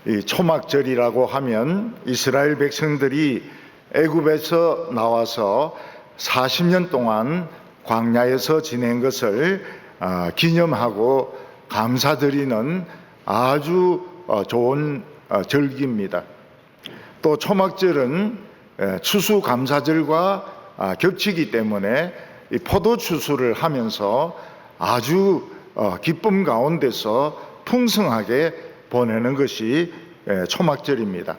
이 초막절이라고 하면 이스라엘 백성들이 애굽에서 나와서 40년 동안 광야에서 지낸 것을 기념하고 감사드리는 아주 좋은 절기입니다. 또 초막절은 추수감사절과 겹치기 때문에 이 포도 추수를 하면서 아주 기쁨 가운데서 풍성하게 보내는 것이 초막절입니다.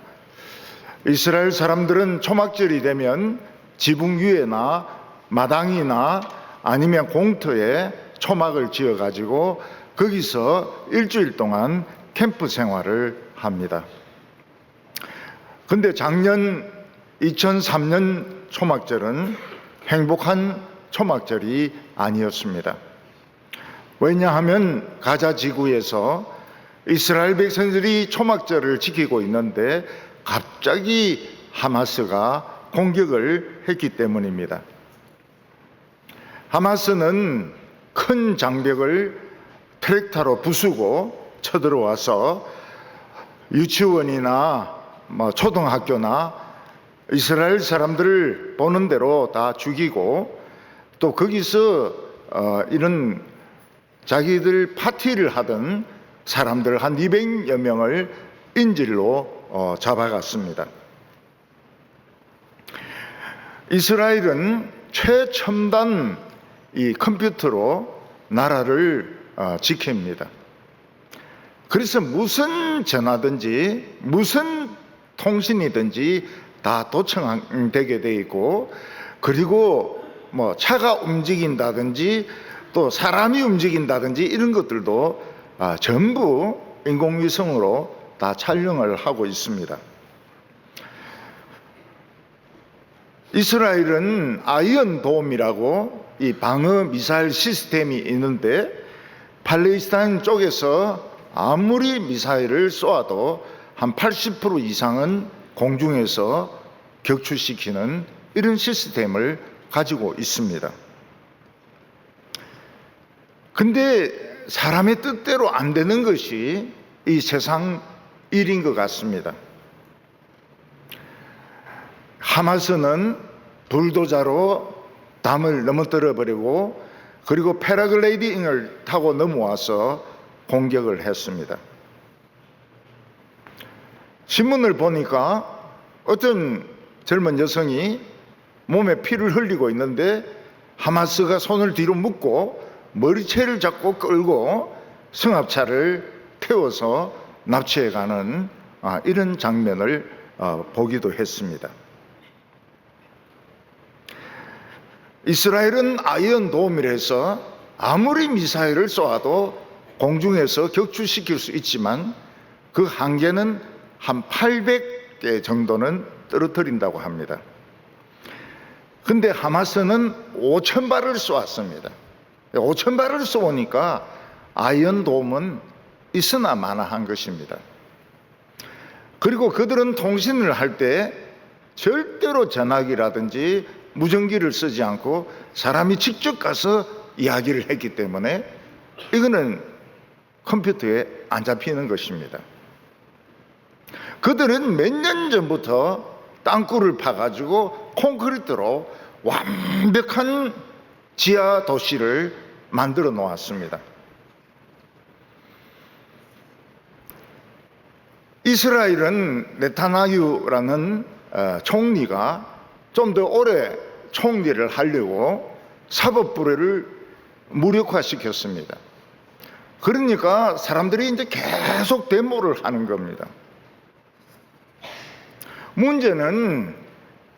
이스라엘 사람들은 초막절이 되면 지붕 위에나 마당이나 아니면 공터에 초막을 지어가지고 거기서 일주일 동안 캠프 생활을 합니다. 근데 작년 2003년 초막절은 행복한 초막절이 아니었습니다. 왜냐하면 가자 지구에서 이스라엘 백성들이 초막절을 지키고 있는데 갑자기 하마스가 공격을 했기 때문입니다. 하마스는 큰 장벽을 트랙터로 부수고 쳐들어와서 유치원이나 초등학교나 이스라엘 사람들을 보는 대로 다 죽이고 또 거기서 이런 자기들 파티를 하던 사람들 한 200여 명을 인질로 잡아갔습니다. 이스라엘은 최첨단 이 컴퓨터로 나라를 지킵니다. 그래서 무슨 전화든지 무슨 통신이든지 다 도청되게 돼 있고, 그리고 차가 움직인다든지 또 사람이 움직인다든지 이런 것들도 전부 인공위성으로 다 촬영을 하고 있습니다. 이스라엘은 아이언돔이라고 이 방어 미사일 시스템이 있는데 팔레스타인 쪽에서 아무리 미사일을 쏘아도 한 80% 이상은 공중에서 격추시키는 이런 시스템을 가지고 있습니다. 근데 사람의 뜻대로 안 되는 것이 이 세상 일인 것 같습니다. 하마스는 불도자로 담을 넘어뜨려 버리고 그리고 패러글라이딩을 타고 넘어와서 공격을 했습니다. 신문을 보니까 어떤 젊은 여성이 몸에 피를 흘리고 있는데 하마스가 손을 뒤로 묶고 머리채를 잡고 끌고 승합차를 태워서 납치해가는 이런 장면을 보기도 했습니다. 이스라엘은 아이언돔이라서 아무리 미사일을 쏘아도 공중에서 격추시킬 수 있지만 그 한계는 한 800개 정도는 떨어뜨린다고 합니다. 근데 하마스는 5,000발을 쏘았습니다. 5,000발을 쏘니까 아이언돔은 있으나 마나한 것입니다. 그리고 그들은 통신을 할 때 절대로 전화기라든지 무전기를 쓰지 않고 사람이 직접 가서 이야기를 했기 때문에 이거는 컴퓨터에 안 잡히는 것입니다. 그들은 몇 년 전부터 땅굴을 파가지고 콘크리트로 완벽한 지하 도시를 만들어 놓았습니다. 이스라엘은 네타냐후라는 총리가 좀 더 오래 총리를 하려고 사법부를 무력화시켰습니다. 그러니까 사람들이 이제 계속 데모를 하는 겁니다. 문제는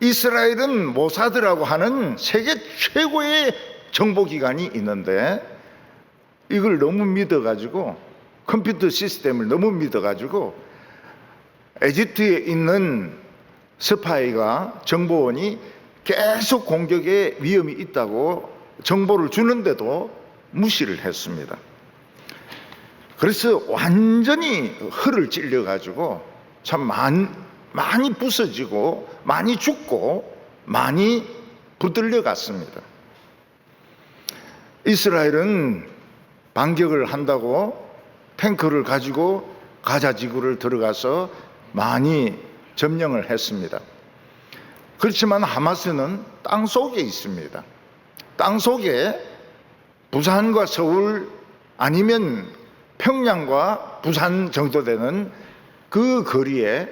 이스라엘은 모사드라고 하는 세계 최고의 정보기관이 있는데 이걸 너무 믿어가지고 컴퓨터 시스템을 너무 믿어가지고 에집트에 있는 스파이가 정보원이 계속 공격의 위험이 있다고 정보를 주는데도 무시를 했습니다. 그래서 완전히 허를 찔려가지고 참 많이 부서지고 많이 죽고 많이 부들려 갔습니다. 이스라엘은 반격을 한다고 탱크를 가지고 가자 지구를 들어가서 많이 점령을 했습니다. 그렇지만 하마스는 땅 속에 있습니다. 땅 속에 부산과 서울 아니면 평양과 부산 정도 되는 그 거리에,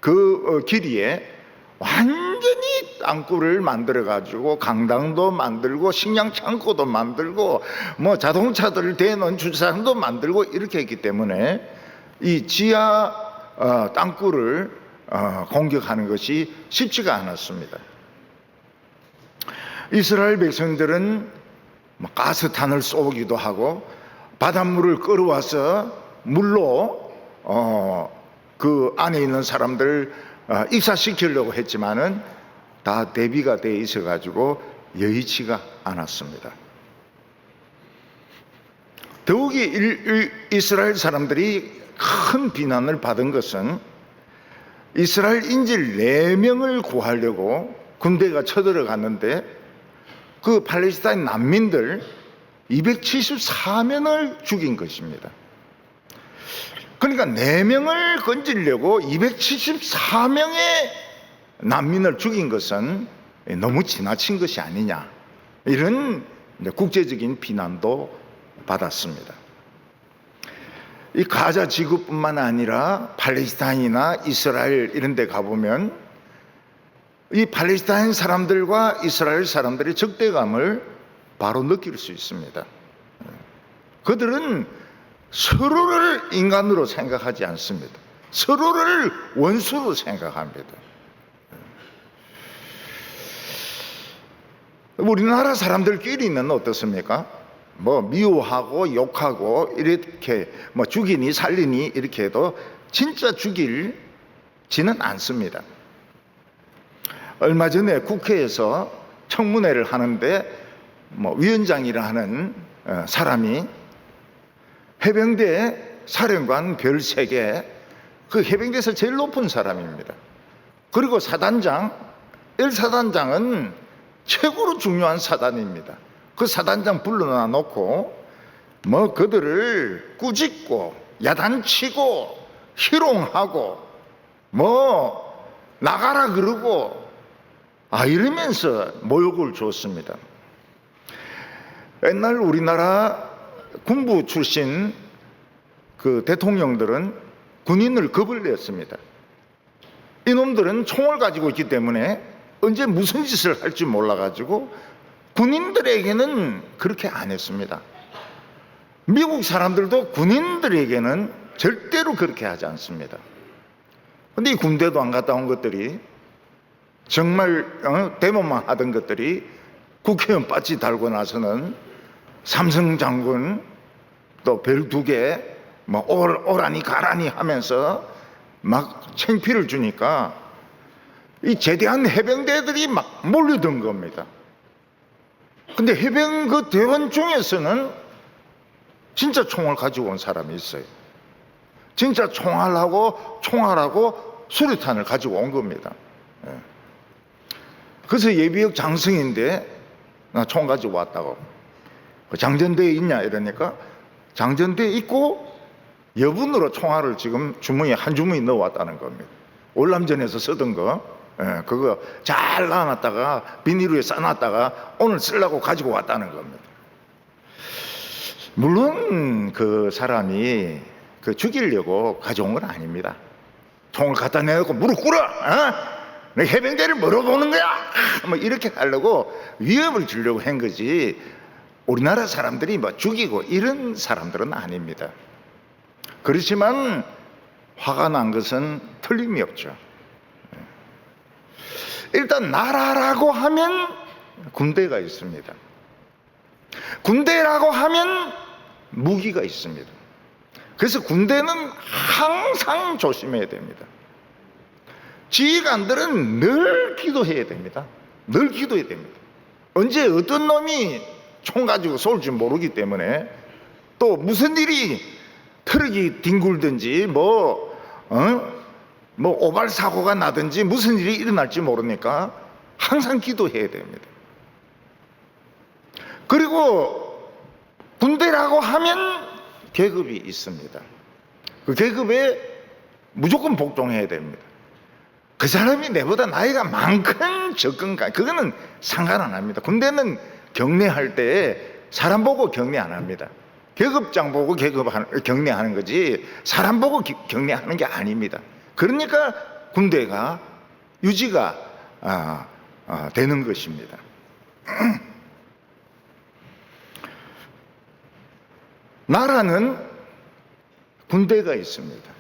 그 길이에 완전히 땅굴을 만들어 가지고 강당도 만들고 식량 창고도 만들고 뭐 자동차들을 대놓은 주차장도 만들고 이렇게 했기 때문에 이 지하 땅굴을 공격하는 것이 쉽지가 않았습니다. 이스라엘 백성들은 가스탄을 쏘기도 하고 바닷물을 끌어와서 물로 그 안에 있는 사람들 익사시키려고 했지만은 다 대비가 돼 있어 가지고 여의치가 않았습니다. 더욱이 이스라엘 사람들이 큰 비난을 받은 것은 이스라엘 인질 4명을 구하려고 군대가 쳐들어갔는데 그 팔레스타인 난민들 274명을 죽인 것입니다. 그러니까 4명을 건지려고 274명의 난민을 죽인 것은 너무 지나친 것이 아니냐, 이런 국제적인 비난도 받았습니다. 이 가자 지구뿐만 아니라 팔레스타인이나 이스라엘 이런 데 가보면 이 팔레스타인 사람들과 이스라엘 사람들의 적대감을 바로 느낄 수 있습니다. 그들은 서로를 인간으로 생각하지 않습니다. 서로를 원수로 생각합니다. 우리나라 사람들끼리는 어떻습니까? 뭐 미워하고 욕하고 이렇게 뭐 죽이니 살리니 이렇게 해도 진짜 죽일지는 않습니다. 얼마 전에 국회에서 청문회를 하는데 뭐 위원장이라 하는 사람이 해병대 사령관 별 3개, 그 해병대에서 제일 높은 사람입니다. 그리고 사단장, 1사단장은 최고로 중요한 사단입니다. 그 사단장 불러놔 놓고 뭐 그들을 꾸짖고 야단치고 희롱하고 뭐 나가라 그러고 이러면서 모욕을 줬습니다. 옛날 우리나라 군부 출신 그 대통령들은 군인을 겁을 냈습니다. 이놈들은 총을 가지고 있기 때문에 언제 무슨 짓을 할지 몰라가지고 군인들에게는 그렇게 안 했습니다. 미국 사람들도 군인들에게는 절대로 그렇게 하지 않습니다. 근데 이 군대도 안 갔다 온 것들이 정말 데모만 하던 것들이 국회의원 배지 달고 나서는 삼성 장군 또 별 2개 뭐 오라니 가라니 하면서 막 창피를 주니까 이 제대한 해병대들이 막 몰려든 겁니다. 근데 해병 그 대원 중에서는 진짜 총을 가지고 온 사람이 있어요. 진짜 총알하고 수류탄을 가지고 온 겁니다. 그래서 예비역 장성인데 나 총 가지고 왔다고. 장전대에 있냐 이러니까 장전대에 있고 여분으로 총알을 지금 주머니에 한 주머니 넣어왔다는 겁니다. 월남전에서 쓰던 거 그거 잘 놔놨다가 비닐에 싸놨다가 오늘 쓰려고 가지고 왔다는 겁니다. 물론 그 사람이 그 죽이려고 가져온 건 아닙니다. 총을 갖다 내놓고 무릎 꿇어! 내 해병대를 물어보는 거야! 뭐 이렇게 하려고 위협을 주려고 한 거지, 우리나라 사람들이 뭐 죽이고 이런 사람들은 아닙니다. 그렇지만 화가 난 것은 틀림이 없죠. 일단 나라라고 하면 군대가 있습니다. 군대라고 하면 무기가 있습니다. 그래서 군대는 항상 조심해야 됩니다. 지휘관들은 늘 기도해야 됩니다. 늘 기도해야 됩니다. 언제 어떤 놈이 총 가지고 쏠지 모르기 때문에, 또 무슨 일이 트럭이 뒹굴든지 뭐 오발 사고가 나든지 무슨 일이 일어날지 모르니까 항상 기도해야 됩니다. 그리고 군대라고 하면 계급이 있습니다. 그 계급에 무조건 복종해야 됩니다. 그 사람이 내보다 나이가 많건 적건가 그거는 상관 안 합니다. 군대는 격례할 때 사람 보고 격례 안 합니다. 계급장 보고 격례하는 거지 사람 보고 격례하는 게 아닙니다. 그러니까 군대가 유지가 되는 것입니다. 나라는 군대가 있습니다.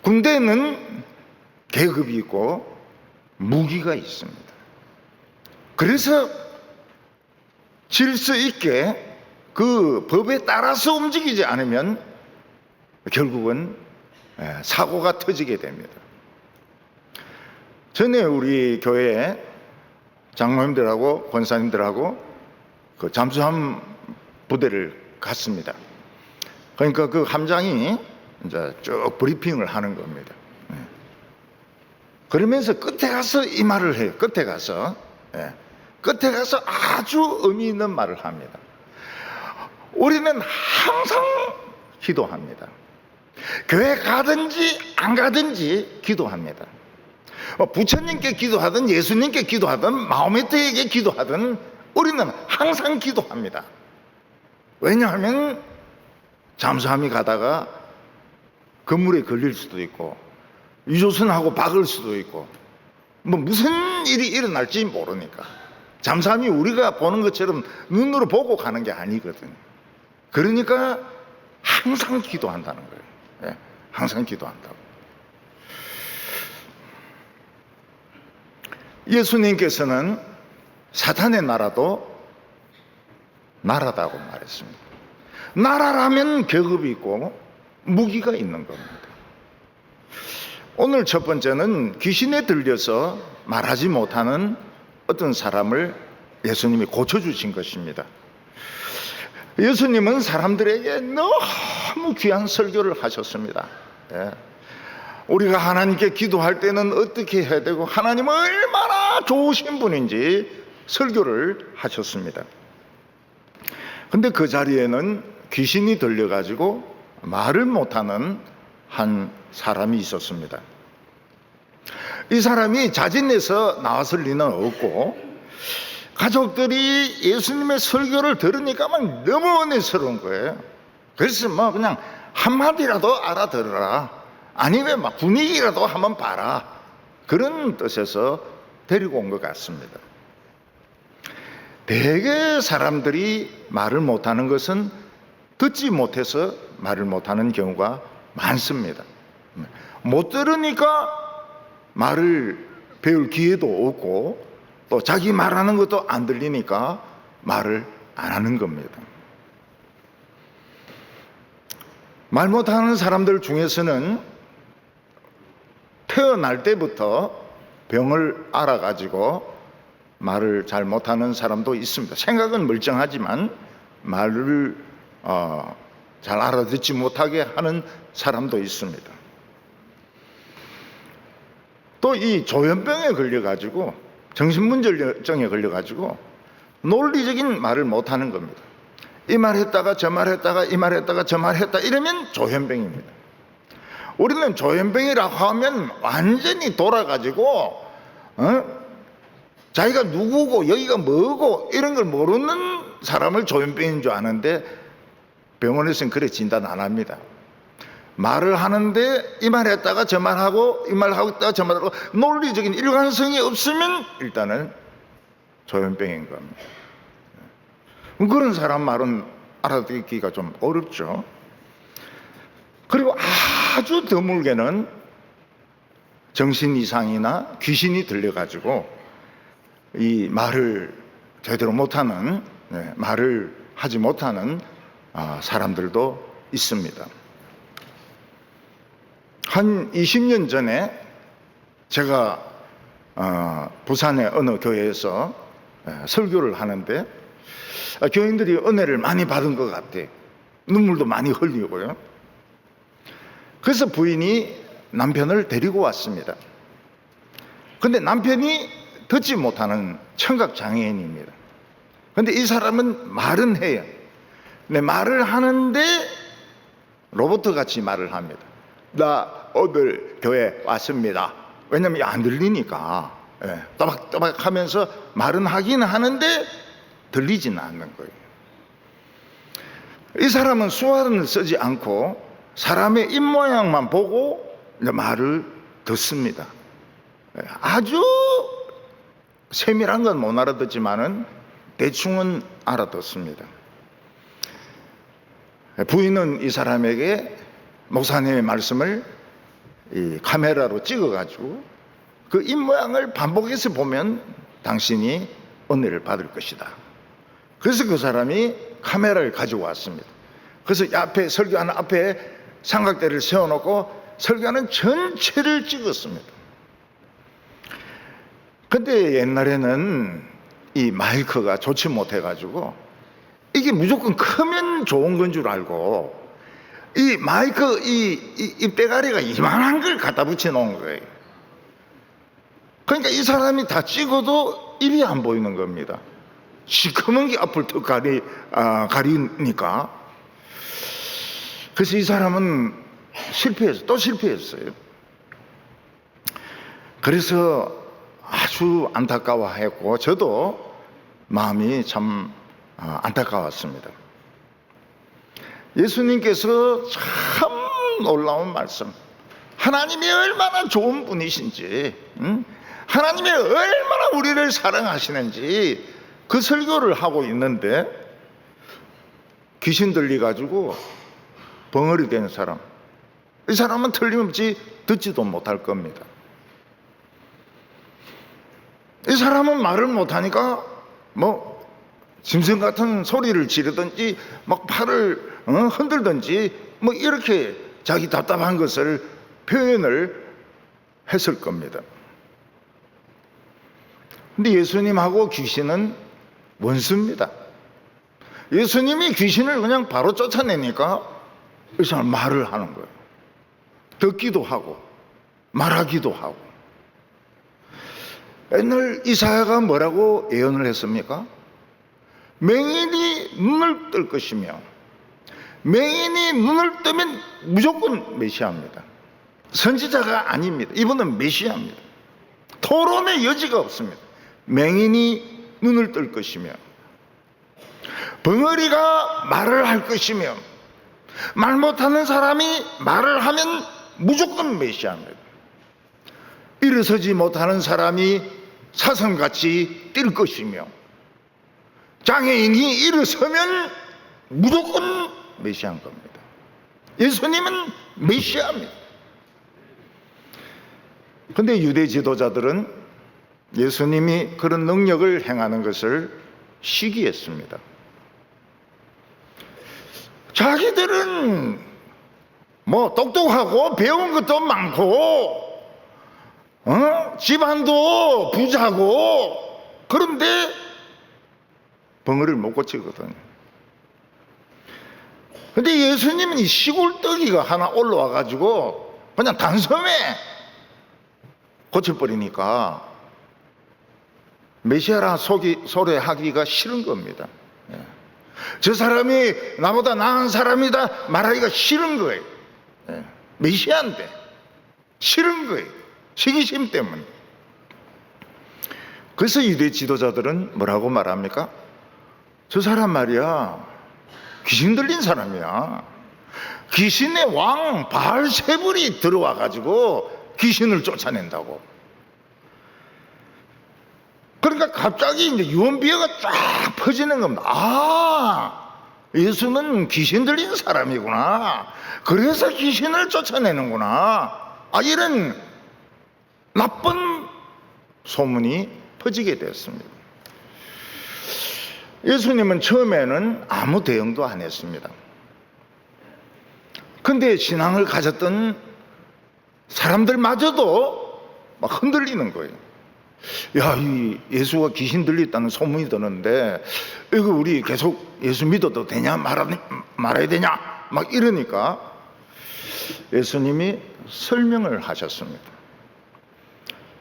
군대는 계급이 있고 무기가 있습니다. 그래서 질서 있게 그 법에 따라서 움직이지 않으면 결국은 사고가 터지게 됩니다. 전에 우리 교회 장로님들하고 권사님들하고 그 잠수함 부대를 갔습니다. 그러니까 그 함장이 이제 쭉 브리핑을 하는 겁니다. 그러면서 끝에 가서 이 말을 해요. 끝에 가서 아주 의미 있는 말을 합니다. 우리는 항상 기도합니다. 교회 가든지 안 가든지 기도합니다. 부처님께 기도하든 예수님께 기도하든 마호메트에게 기도하든 우리는 항상 기도합니다. 왜냐하면 잠수함이 가다가 건물에 걸릴 수도 있고 유조선하고 박을 수도 있고 뭐 무슨 일이 일어날지 모르니까 잠수함이 우리가 보는 것처럼 눈으로 보고 가는 게 아니거든. 그러니까 항상 기도한다는 거예요. 항상 기도한다고. 예수님께서는 사탄의 나라도 나라다고 말했습니다. 나라라면 계급이 있고 무기가 있는 겁니다. 오늘 첫 번째는 귀신에 들려서 말하지 못하는 어떤 사람을 예수님이 고쳐주신 것입니다. 예수님은 사람들에게 너무 귀한 설교를 하셨습니다. 우리가 하나님께 기도할 때는 어떻게 해야 되고 하나님은 얼마나 좋으신 분인지 설교를 하셨습니다. 근데 그 자리에는 귀신이 들려가지고 말을 못하는 한 사람이 있었습니다. 이 사람이 자진해서 나왔을 리는 없고 가족들이 예수님의 설교를 들으니까 막 너무 은혜스러운 거예요. 그래서 뭐 그냥 한마디라도 알아들어라, 아니면 막 분위기라도 한번 봐라, 그런 뜻에서 데리고 온 것 같습니다. 대개 사람들이 말을 못하는 것은 듣지 못해서 말을 못하는 경우가 많습니다. 못 들으니까 말을 배울 기회도 없고 또 자기 말하는 것도 안 들리니까 말을 안 하는 겁니다. 말 못하는 사람들 중에서는 태어날 때부터 병을 알아가지고 말을 잘 못하는 사람도 있습니다. 생각은 멀쩡하지만 말을 잘 알아듣지 못하게 하는 사람도 있습니다. 또 이 조현병에 걸려가지고 정신문제증에 걸려가지고 논리적인 말을 못하는 겁니다. 이 말 했다가 저 말 했다가 이 말 했다가 저 말 했다 이러면 조현병입니다. 우리는 조현병이라고 하면 완전히 돌아가지고 자기가 누구고 여기가 뭐고 이런 걸 모르는 사람을 조현병인 줄 아는데 병원에서는 그래 진단 안 합니다. 말을 하는데 이 말 했다가 저 말하고 이 말 하고 있다가 저 말하고 논리적인 일관성이 없으면 일단은 조현병인 겁니다. 그런 사람 말은 알아듣기가 좀 어렵죠. 그리고 아주 드물게는 정신 이상이나 귀신이 들려가지고 이 말을 제대로 못하는, 말을 하지 못하는 사람들도 있습니다. 한 20년 전에 제가 부산의 어느 교회에서 설교를 하는데 교인들이 은혜를 많이 받은 것 같아요. 눈물도 많이 흘리고요. 그래서 부인이 남편을 데리고 왔습니다. 근데 남편이 듣지 못하는 청각장애인입니다. 근데 이 사람은 말은 해요. 근데 말을 하는데 로봇 같이 말을 합니다. 나 오늘 교회 왔습니다. 왜냐면 안 들리니까. 또박또박 하면서 말은 하긴 하는데 들리지는 않는 거예요. 이 사람은 수화를 쓰지 않고 사람의 입모양만 보고 말을 듣습니다. 아주 세밀한 건 못 알아듣지만은 대충은 알아듣습니다. 부인은 이 사람에게 목사님의 말씀을 이 카메라로 찍어가지고 그 입모양을 반복해서 보면 당신이 은혜를 받을 것이다. 그래서 그 사람이 카메라를 가지고 왔습니다. 그래서 앞에 설교하는 앞에 삼각대를 세워놓고 설교하는 전체를 찍었습니다. 근데 옛날에는 이 마이크가 좋지 못해가지고 이게 무조건 크면 좋은 건 줄 알고 이 마이크 이 입대가리가 이만한 걸 갖다 붙여 놓은 거예요. 그러니까 이 사람이 다 찍어도 입이 안 보이는 겁니다. 시커먼 게 앞을 턱 가리니까. 그래서 이 사람은 또 실패했어요. 그래서 아주 안타까워했고 저도 마음이 참 안타까웠습니다. 예수님께서 참 놀라운 말씀, 하나님이 얼마나 좋은 분이신지, 하나님이 얼마나 우리를 사랑하시는지 그 설교를 하고 있는데 귀신 들려가지고 벙어리 된 사람, 이 사람은 틀림없이 듣지도 못할 겁니다. 이 사람은 말을 못하니까 짐승 같은 소리를 지르든지 막 팔을 흔들든지 이렇게 자기 답답한 것을 표현을 했을 겁니다. 근데 예수님하고 귀신은 원수입니다. 예수님이 귀신을 그냥 바로 쫓아내니까 이 사람 말을 하는 거예요. 듣기도 하고 말하기도 하고. 옛날 이사야가 뭐라고 예언을 했습니까? 맹인이 눈을 뜰 것이며 맹인이 눈을 뜨면 무조건 메시아입니다. 선지자가 아닙니다. 이분은 메시아입니다. 토론의 여지가 없습니다. 맹인이 눈을 뜰 것이며 벙어리가 말을 할 것이며 말 못하는 사람이 말을 하면 무조건 메시아입니다. 일어서지 못하는 사람이 사슴같이 뛸 것이며 장애인이 일어서면 무조건 메시아인 겁니다. 예수님은 메시아입니다. 그런데 유대 지도자들은 예수님이 그런 능력을 행하는 것을 시기했습니다. 자기들은 똑똑하고 배운 것도 많고 집안도 부자고 그런데 벙어리를 못 고치거든요. 근데 예수님은 이 시골 떡이가 하나 올라와 가지고 그냥 단숨에 고쳐버리니까 메시아라 소리하기가 싫은 겁니다. 저 사람이 나보다 나은 사람이다 말하기가 싫은 거예요. 메시아인데 싫은 거예요. 시기심 때문에. 그래서 유대 지도자들은 뭐라고 말합니까? 저 사람 말이야 귀신 들린 사람이야. 귀신의 왕 바알세불이 들어와 가지고 귀신을 쫓아낸다고. 그러니까 갑자기 이제 유언비어가 쫙 퍼지는 겁니다. 아, 예수는 귀신 들린 사람이구나. 그래서 귀신을 쫓아내는구나. 이런 나쁜 소문이 퍼지게 되었습니다. 예수님은 처음에는 아무 대응도 안 했습니다. 근데 신앙을 가졌던 사람들마저도 막 흔들리는 거예요. 야, 이 예수가 귀신 들렸다는 소문이 드는데 이거 우리 계속 예수 믿어도 되냐 말아야 되냐 막 이러니까 예수님이 설명을 하셨습니다.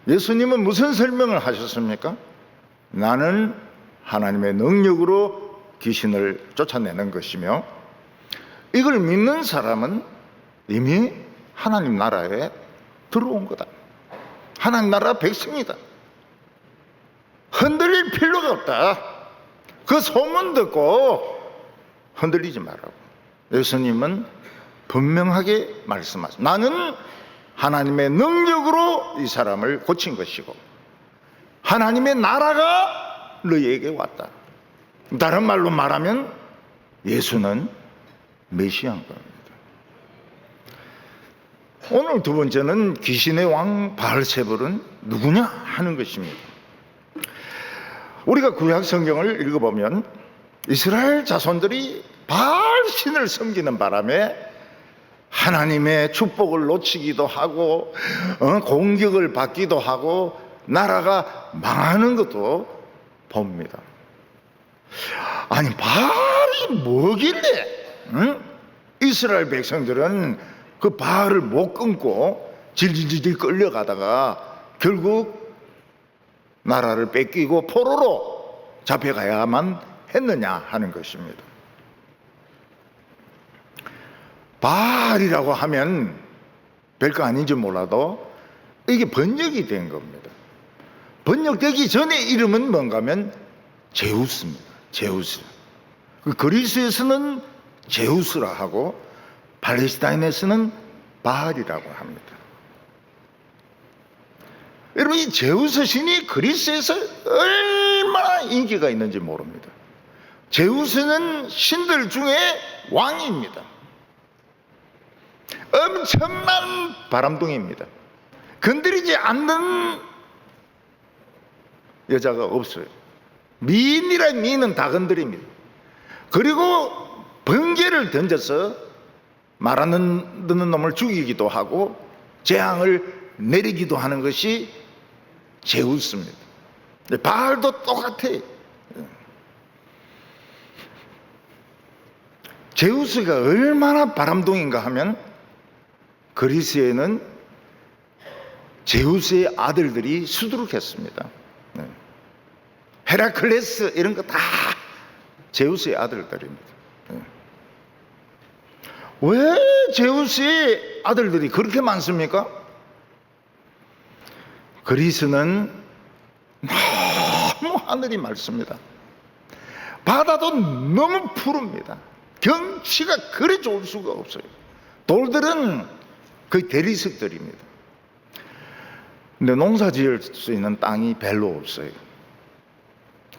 예수님은 무슨 설명을 하셨습니까? 나는 하나님의 능력으로 귀신을 쫓아내는 것이며 이걸 믿는 사람은 이미 하나님 나라에 들어온 거다. 하나님 나라 백성이다. 흔들릴 필요가 없다. 그 소문 듣고 흔들리지 말라고 예수님은 분명하게 말씀하십니다. 나는 하나님의 능력으로 이 사람을 고친 것이고 하나님의 나라가 너희에게 왔다. 다른 말로 말하면 예수는 메시아인 겁니다. 오늘 두 번째는 귀신의 왕 바알세불은 누구냐 하는 것입니다. 우리가 구약 성경을 읽어보면 이스라엘 자손들이 바알 신을 섬기는 바람에 하나님의 축복을 놓치기도 하고 공격을 받기도 하고 나라가 망하는 것도 봅니다. 아니 바알이 뭐길래 이스라엘 백성들은 그 바알을 못 끊고 질질질 끌려가다가 결국 나라를 뺏기고 포로로 잡혀가야만 했느냐 하는 것입니다. 바알이라고 하면 별거 아닌지 몰라도 이게 번역이 된 겁니다. 번역되기 전에 이름은 뭔가 하면 제우스입니다. 제우스. 그리스에서는 제우스라 하고 팔레스타인에서는 바알이라고 합니다. 여러분 이 제우스 신이 그리스에서 얼마나 인기가 있는지 모릅니다. 제우스는 신들 중에 왕입니다. 엄청난 바람둥이입니다. 건드리지 않는 여자가 없어요. 미인이라 미인은 다 건드립니다. 그리고 번개를 던져서 말 안 듣는 놈을 죽이기도 하고 재앙을 내리기도 하는 것이 제우스입니다. 바알도 똑같아요. 제우스가 얼마나 바람둥인가 하면 그리스에는 제우스의 아들들이 수두룩했습니다. 헤라클레스 이런 거 다 제우스의 아들들입니다. 왜 제우스의 아들들이 그렇게 많습니까? 그리스는 너무 하늘이 맑습니다. 바다도 너무 푸릅니다. 경치가 그리 좋을 수가 없어요. 돌들은 거의 대리석들입니다. 근데 농사 지을 수 있는 땅이 별로 없어요.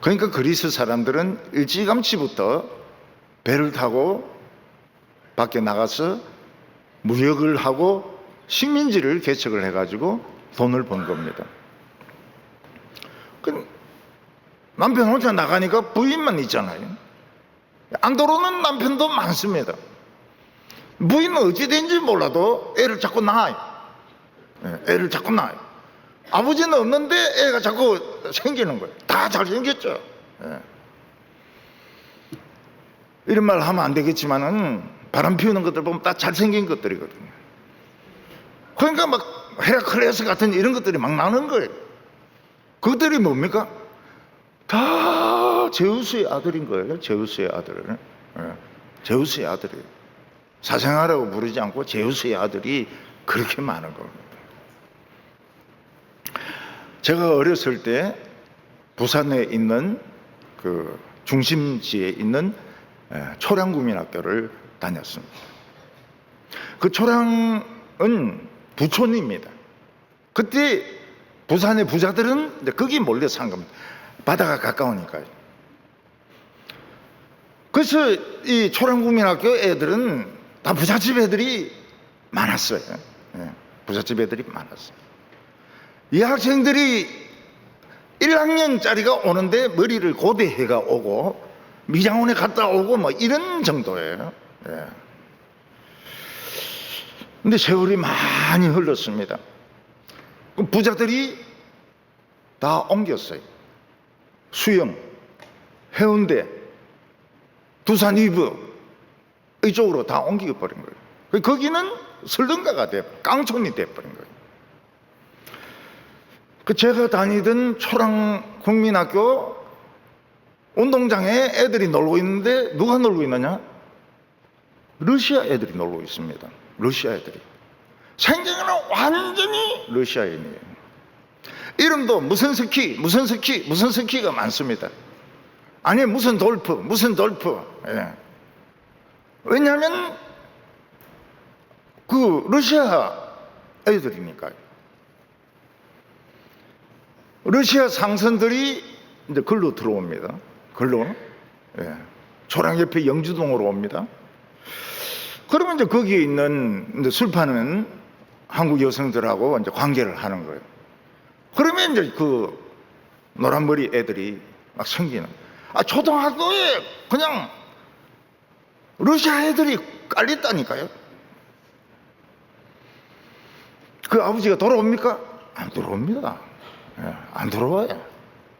그러니까 그리스 사람들은 일찌감치부터 배를 타고 밖에 나가서 무역을 하고 식민지를 개척을 해가지고 돈을 번 겁니다. 남편 혼자 나가니까 부인만 있잖아요. 안 들어오는 남편도 많습니다. 부인은 어찌 된지 몰라도 애를 자꾸 낳아요. 애를 자꾸 낳아요. 아버지는 없는데 애가 자꾸 생기는 거예요. 다 잘생겼죠. 이런 말 하면 안 되겠지만은 바람 피우는 것들 보면 다 잘생긴 것들이거든요. 그러니까 막 헤라클레스 같은 이런 것들이 막 나는 거예요. 그들이 뭡니까? 다 제우스의 아들인 거예요. 제우스의 아들. 제우스의 아들이에요. 사생아라고 부르지 않고 제우스의 아들이 그렇게 많은 겁니다. 제가 어렸을 때 부산에 있는 그 중심지에 있는 초량국민학교를 다녔습니다. 그 초량은 부촌입니다. 그때 부산의 부자들은 거기 몰려 산 겁니다. 바다가 가까우니까요. 그래서 이 초량국민학교 애들은 다 부잣집 애들이 많았어요. 부잣집 애들이 많았어요. 이 학생들이 1학년짜리가 오는데 머리를 고대해가 오고 미장원에 갔다 오고 뭐 이런 정도예요. 근데 세월이 많이 흘렀습니다. 그럼 부자들이 다 옮겼어요. 수영, 해운대, 두산 이브 이쪽으로 다 옮겨버린 거예요. 거기는 설등가가 깡촌이 돼버린 거예요. 제가 다니던 초량국민학교 운동장에 애들이 놀고 있는데 누가 놀고 있느냐? 러시아 애들이 놀고 있습니다. 러시아 애들이. 생긴 거는 완전히 러시아인이에요. 이름도 무슨 스키, 무슨 스키, 무슨 스키가 많습니다. 아니, 무슨 돌프, 무슨 돌프. 예. 왜냐하면 그 러시아 애들이니까요. 러시아 상선들이 이제 글로 들어옵니다. 글로. 예. 초랑 옆에 영주동으로 옵니다. 그러면 이제 거기에 있는 이제 술 파는 한국 여성들하고 이제 관계를 하는 거예요. 그러면 이제 그 노란머리 애들이 막 생기는. 초등학교에 그냥 러시아 애들이 깔렸다니까요. 그 아버지가 돌아옵니까? 안 돌아옵니다. 예, 안 돌아와요.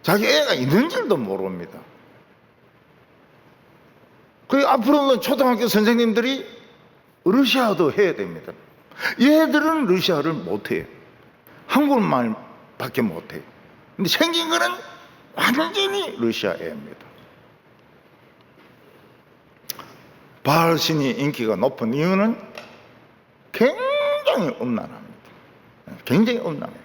자기 애가 있는 줄도 모릅니다. 그 앞으로는 초등학교 선생님들이 러시아어도 해야 됩니다. 얘들은 러시아를 못해요. 한국말밖에 못해요. 근데 생긴 거는 완전히 러시아애입니다. 바알 신이 인기가 높은 이유는 굉장히 음란합니다. 굉장히 음란해요.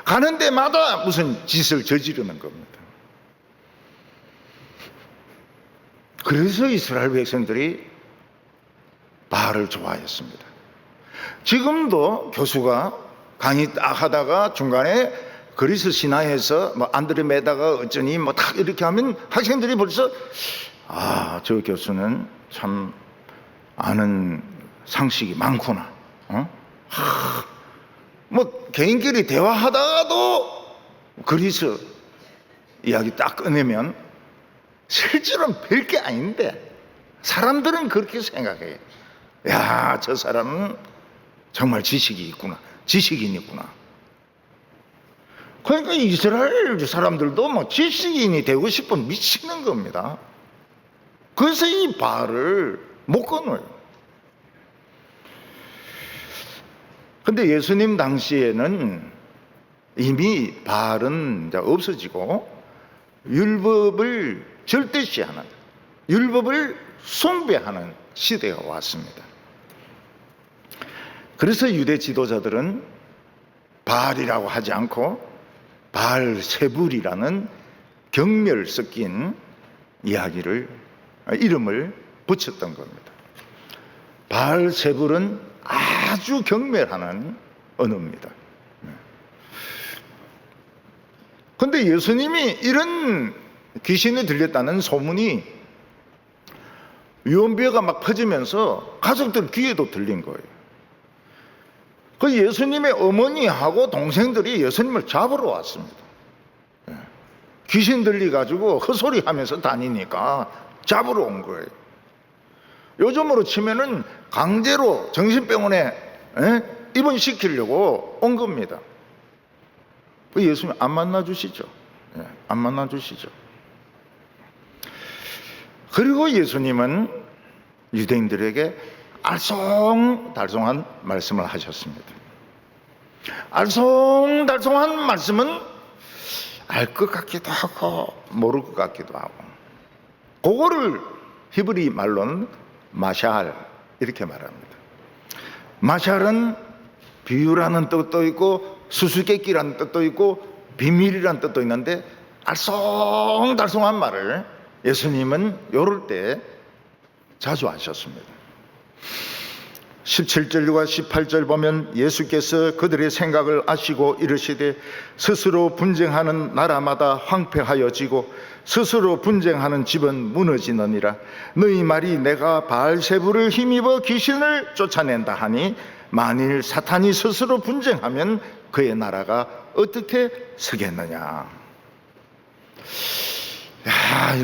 가는 데마다 무슨 짓을 저지르는 겁니다. 그래서 이스라엘 백성들이 바알을 좋아했습니다. 지금도 교수가 강의 딱 하다가 중간에 그리스 신화에서 뭐 안드로메다가 어쩌니 뭐 딱 이렇게 하면 학생들이 벌써 저 교수는 참 아는 상식이 많구나. 뭐 개인끼리 대화하다가도 그리스 이야기 딱 꺼내면 실제로는 별게 아닌데 사람들은 그렇게 생각해요. 야, 저 사람은 정말 지식이 있구나. 지식인이 있구나. 그러니까 이스라엘 사람들도 뭐 지식인이 되고 싶은 미치는 겁니다. 그래서 이 바알을 못 끊어요. 근데 예수님 당시에는 이미 바알은 이제 없어지고 율법을 절대시하는, 율법을 숭배하는 시대가 왔습니다. 그래서 유대 지도자들은 바알이라고 하지 않고 바알세불이라는 경멸 섞인 이름을 붙였던 겁니다. 바알세불은 아주 경멸하는 언어입니다. 그런데 예수님이 이런 귀신이 들렸다는 소문이 유언비어가 막 퍼지면서 가족들 귀에도 들린 거예요. 그 예수님의 어머니하고 동생들이 예수님을 잡으러 왔습니다. 귀신 들려가지고 헛소리 하면서 다니니까 잡으러 온 거예요. 요즘으로 치면은 강제로 정신병원에 입원시키려고 온 겁니다. 그 예수님 안 만나주시죠. 안 만나주시죠. 그리고 예수님은 유대인들에게 알쏭달쏭한 말씀을 하셨습니다. 알쏭달쏭한 말씀은 알 것 같기도 하고 모를 것 같기도 하고, 그거를 히브리 말로는 마샬 이렇게 말합니다. 마샬은 비유라는 뜻도 있고 수수께끼라는 뜻도 있고 비밀이라는 뜻도 있는데, 알쏭달쏭한 말을 예수님은 이럴 때 자주 하셨습니다. 17절과 18절 보면 예수께서 그들의 생각을 아시고 이르시되 스스로 분쟁하는 나라마다 황폐하여지고 스스로 분쟁하는 집은 무너지느니라. 너희 말이 내가 바알세불을 힘입어 귀신을 쫓아낸다 하니 만일 사탄이 스스로 분쟁하면 그의 나라가 어떻게 서겠느냐.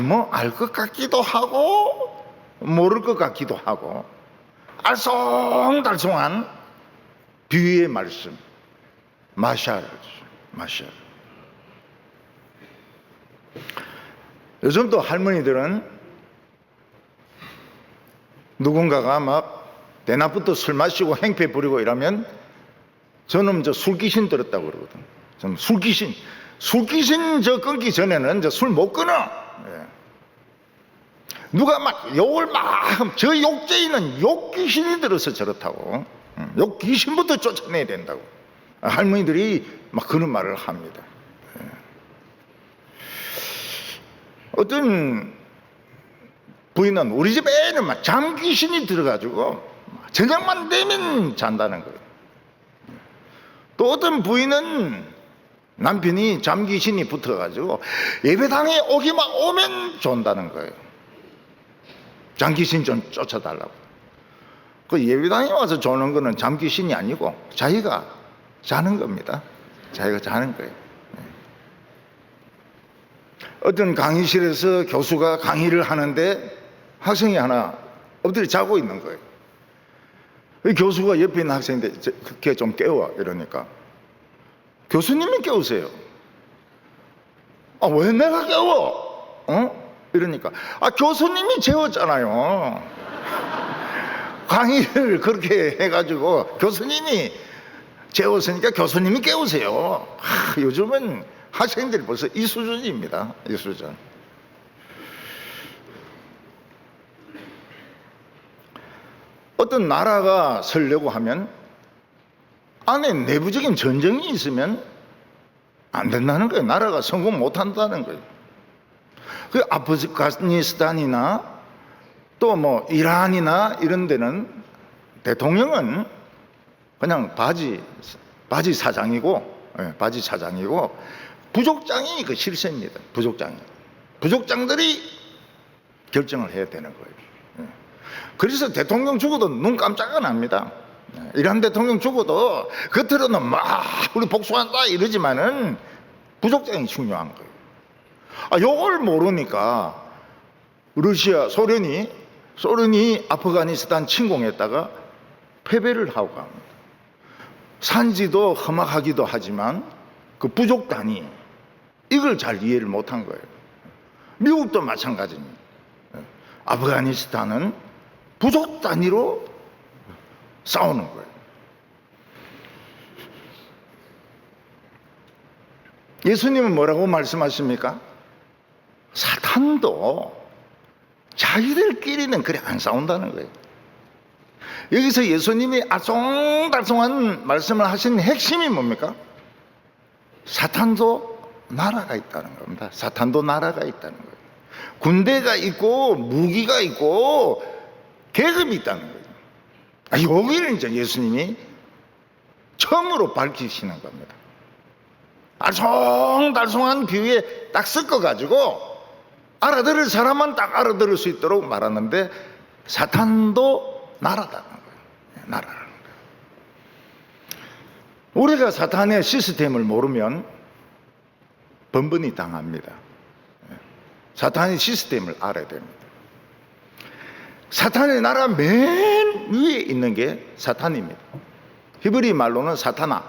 뭐 알 것 같기도 하고 모를 것 같기도 하고 알쏭달쏭한 비유의 말씀, 마샬. 요즘도 할머니들은 누군가가 막 대낮부터 술 마시고 행패 부리고 이러면 저는 술 귀신 들었다고 그러거든. 저는 술 귀신 끊기 전에는 술 못 끊어. 누가 막 욕을 막, 저 욕쟁이는 욕 귀신이 들어서 저렇다고. 욕 귀신부터 쫓아내야 된다고. 할머니들이 막 그런 말을 합니다. 어떤 부인은 우리 집에는 막 잠 귀신이 들어가지고 저녁만 되면 잔다는 거예요. 또 어떤 부인은 남편이 잠 귀신이 붙어가지고 예배당에 오기만 오면 존다는 거예요. 잠 귀신 좀 쫓아달라고. 그 예배당에 와서 조는 거는 잠 귀신이 아니고 자기가 자는 겁니다. 자기가 자는 거예요. 어떤 강의실에서 교수가 강의를 하는데 학생이 하나 엎드려 자고 있는 거예요. 교수가 옆에 있는 학생인데 걔 좀 깨워 이러니까 교수님이 깨우세요. 아, 왜 내가 깨워? 이러니까 교수님이 재웠잖아요. 강의를 그렇게 해가지고 교수님이 재웠으니까 교수님이 깨우세요. 요즘은 학생들이 벌써 이 수준입니다. 이 수준. 어떤 나라가 서려고 하면 안에 내부적인 전쟁이 있으면 안 된다는 거예요. 나라가 성공 못 한다는 거예요. 그 아프가니스탄이나 또 뭐 이란이나 이런 데는 대통령은 그냥 바지 사장이고, 바지 사장이고 부족장이 그 실세입니다. 부족장들이 결정을 해야 되는 거예요. 그래서 대통령 죽어도 눈 깜짝 안 합니다. 이란 대통령 죽어도 겉으로는 막 우리 복수한다 이러지만은 부족장이 중요한 거예요. 요걸 모르니까 소련이 아프가니스탄 침공했다가 패배를 하고 갑니다. 산지도 험악하기도 하지만 그 부족단이 이걸 잘 이해를 못한 거예요. 미국도 마찬가지입니다. 아프가니스탄은 부족 단위로 싸우는 거예요. 예수님은 뭐라고 말씀하십니까? 사탄도 자기들끼리는 그래 안 싸운다는 거예요. 여기서 예수님이 알쏭달쏭한 말씀을 하신 핵심이 뭡니까? 사탄도 나라가 있다는 겁니다. 사탄도 나라가 있다는 거예요. 군대가 있고 무기가 있고 계급이 있다는 거예요. 여기를 이제 예수님이 처음으로 밝히시는 겁니다. 알쏭달쏭한 비유에 딱 섞어가지고 알아들을 사람만 딱 알아들을 수 있도록 말하는데 사탄도 나라다는 거예요. 나라라는 거예요. 우리가 사탄의 시스템을 모르면 번번이 당합니다. 사탄의 시스템을 알아야 됩니다. 사탄의 나라 맨 위에 있는 게 사탄입니다. 히브리 말로는 사타나,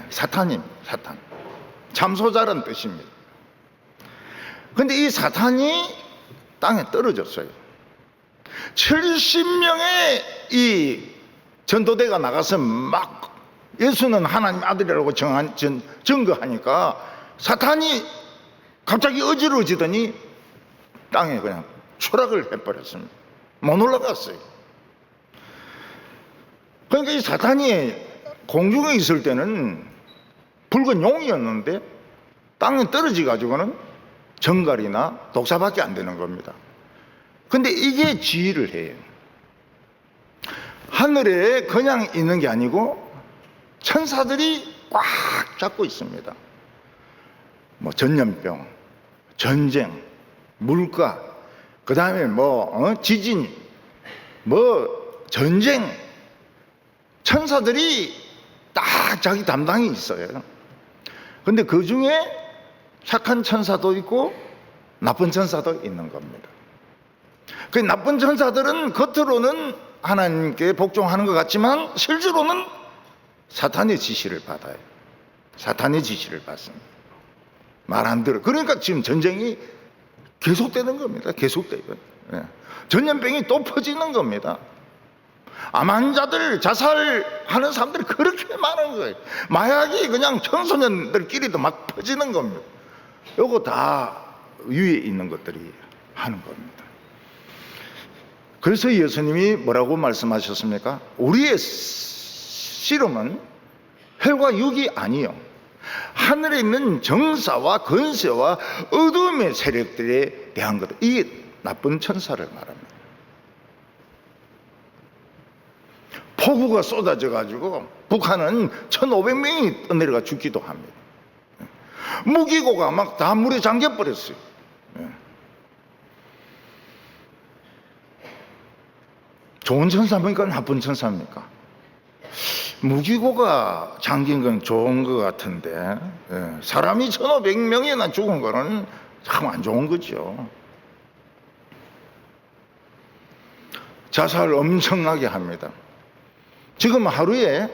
사탄입니다. 사탄. 참소자라는 뜻입니다. 그런데 이 사탄이 땅에 떨어졌어요. 70명의 이 전도대가 나가서 막 예수는 하나님 아들이라고 증거하니까 사탄이 갑자기 어지러지더니 땅에 그냥 추락을 해버렸습니다. 못 올라갔어요. 그러니까 이 사탄이 공중에 있을 때는 붉은 용이었는데 땅에 떨어지 가지고는 정갈이나 독사밖에 안 되는 겁니다. 근데 이게 지휘를 해요. 하늘에 그냥 있는 게 아니고 천사들이 꽉 잡고 있습니다. 뭐 전염병, 전쟁, 물가, 그 다음에 지진, 전쟁, 천사들이 딱 자기 담당이 있어요. 근데 그 중에 착한 천사도 있고 나쁜 천사도 있는 겁니다. 그 나쁜 천사들은 겉으로는 하나님께 복종하는 것 같지만 실제로는 사탄의 지시를 받아요. 사탄의 지시를 받습니다. 말 안 들어. 그러니까 지금 전쟁이 계속되는 겁니다. 계속돼요. 전염병이 또 퍼지는 겁니다. 암 환자들, 자살하는 사람들이 그렇게 많은 거예요. 마약이 그냥 청소년들끼리도 막 퍼지는 겁니다. 요거 다 위에 있는 것들이 하는 겁니다. 그래서 예수님이 뭐라고 말씀하셨습니까? 우리의 씨름은 혈과 육이 아니요 하늘에 있는 정사와 권세와 어둠의 세력들에 대한 것. 이게 나쁜 천사를 말합니다. 폭우가 쏟아져 가지고 북한은 1,500명이 떠내려가 죽기도 합니다. 무기고가 막 다 물에 잠겨 버렸어요. 좋은 천사입니까? 나쁜 천사입니까? 무기고가 잠긴 건 좋은 것 같은데, 사람이 1,500명이나 죽은 거는 참 안 좋은 거죠. 자살 엄청나게 합니다. 지금 하루에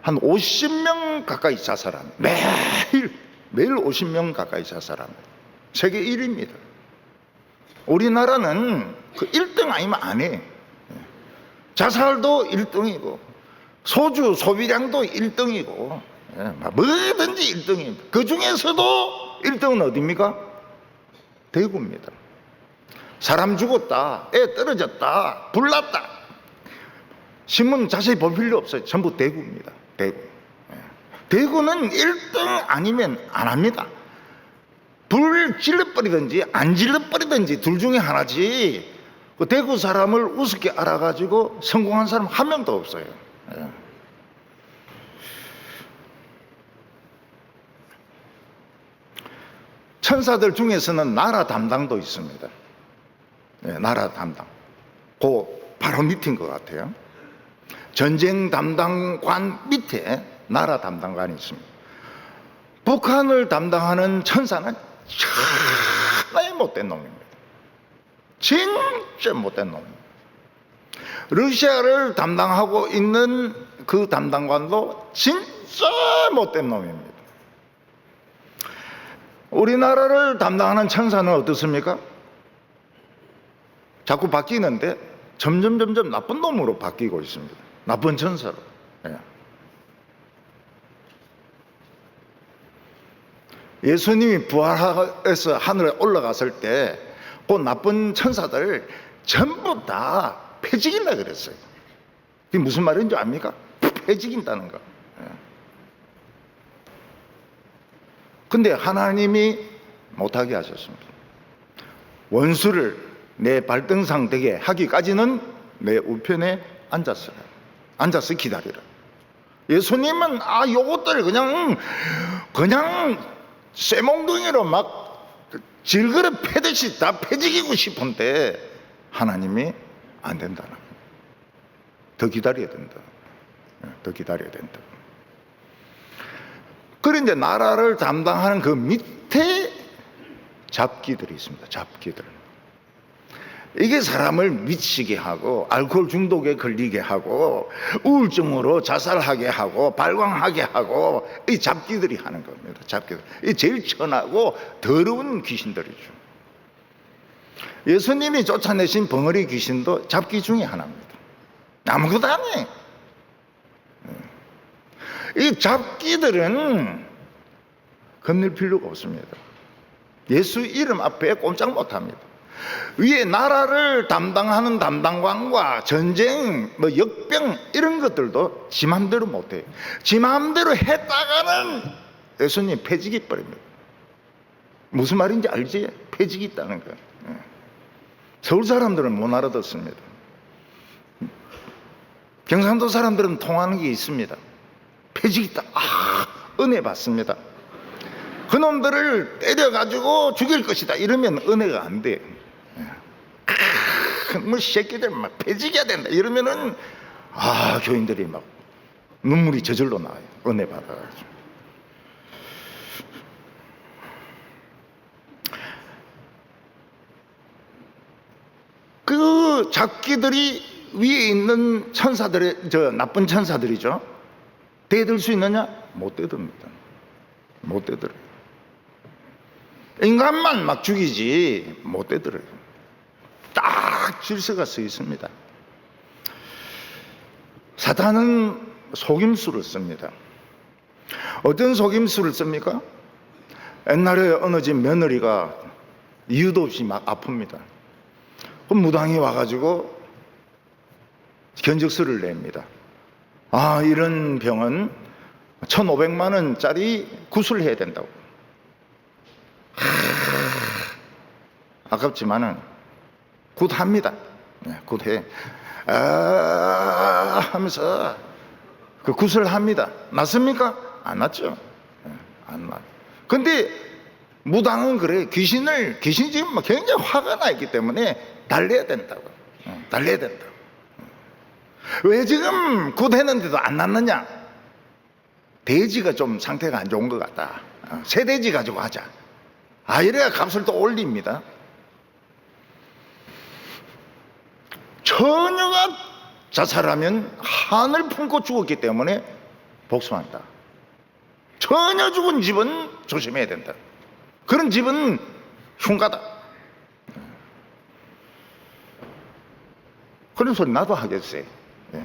한 50명 가까이 자살합니다. 매일 50명 가까이 자살합니다. 세계 1위입니다. 우리나라는 그 1등 아니면 안 해. 자살도 1등이고 소주 소비량도 1등이고 뭐든지 1등입니다. 그 중에서도 1등은 어디입니까? 대구입니다. 사람 죽었다, 애 떨어졌다, 불 났다, 신문 자세히 볼 필요 없어요. 전부 대구입니다. 대구는 1등 아니면 안 합니다. 불 질러버리든지 안 질러버리든지 둘 중에 하나지. 그 대구 사람을 우습게 알아가지고 성공한 사람 한 명도 없어요. 천사들 중에서는 나라 담당도 있습니다. 나라 담당. 그 바로 밑인 것 같아요. 전쟁 담당관 밑에 나라 담당관이 있습니다. 북한을 담당하는 천사는 정말 못된 놈입니다. 진짜 못된 놈입니다. 러시아를 담당하고 있는 그 담당관도 진짜 못된 놈입니다. 우리나라를 담당하는 천사는 어떻습니까? 자꾸 바뀌는데 점점 나쁜 놈으로 바뀌고 있습니다. 나쁜 천사로. 예수님이 부활해서 하늘에 올라갔을 때 그 나쁜 천사들 전부 다 패직이라 그랬어요. 그게 무슨 말인지 압니까? 패직인다는 거. 근데 하나님이 못하게 하셨습니다. 원수를 내 발등상 되게 하기까지는 내 우편에 앉았어요. 앉아서 기다리라. 예수님은 요것들 그냥 쇠몽둥이로 막 질그릇 패듯이 다 패지기고 싶은데 하나님이 안 된다는 거예요. 더 기다려야 된다. 더 기다려야 된다. 그런데 나라를 담당하는 그 밑에 잡기들이 있습니다. 잡기들. 이게 사람을 미치게 하고 알코올 중독에 걸리게 하고 우울증으로 자살하게 하고 발광하게 하고 이 잡기들이 하는 겁니다. 잡기들. 이 제일 천하고 더러운 귀신들이죠. 예수님이 쫓아내신 벙어리 귀신도 잡기 중에 하나입니다. 아무것도 안 해. 이 잡기들은 겁낼 필요가 없습니다. 예수 이름 앞에 꼼짝 못합니다. 위에 나라를 담당하는 담당관과 전쟁, 역병 이런 것들도 지 맘대로 못해요. 지 맘대로 했다가는 예수님 패직이 버립니다. 무슨 말인지 알지? 패직이 있다는 거예요. 서울 사람들은 못 알아듣습니다. 경상도 사람들은 통하는 게 있습니다. 패직이 있다. 은혜 받습니다. 그놈들을 때려가지고 죽일 것이다 이러면 은혜가 안 돼요. 뭐 새끼들 막 패직해야 된다 이러면은 교인들이 막 눈물이 저절로 나와요. 은혜 받아가지고. 그 잡기들이 위에 있는 천사들의 나쁜 천사들이죠. 대들 수 있느냐? 못 대듭니다. 못 대들어요. 인간만 막 죽이지 못 대들어요. 딱 질서가 서 있습니다. 사탄은 속임수를 씁니다. 어떤 속임수를 씁니까? 옛날에 어느 집 며느리가 이유도 없이 막 아픕니다. 그럼 무당이 와가지고 견적서를 냅니다. 아, 이런 병은 1,500만 원짜리 구술을 해야 된다고. 아깝지만은 굿합니다. 네, 굿해. 하면서 그 구슬을 합니다. 맞습니까? 안 맞죠? 네, 안 맞. 근데 무당은 그래. 귀신이 지금 굉장히 화가 나 있기 때문에 달래야 된다고. 달래야 된다고. 왜 지금 굿했는데도 안 났느냐? 돼지가 좀 상태가 안 좋은 것 같다. 새 돼지 가지고 하자. 이래야 값을 또 올립니다. 처녀가 자살하면 한을 품고 죽었기 때문에 복수한다. 처녀 죽은 집은 조심해야 된다. 그런 집은 흉가다. 그런 소리 나도 하겠어요. 예.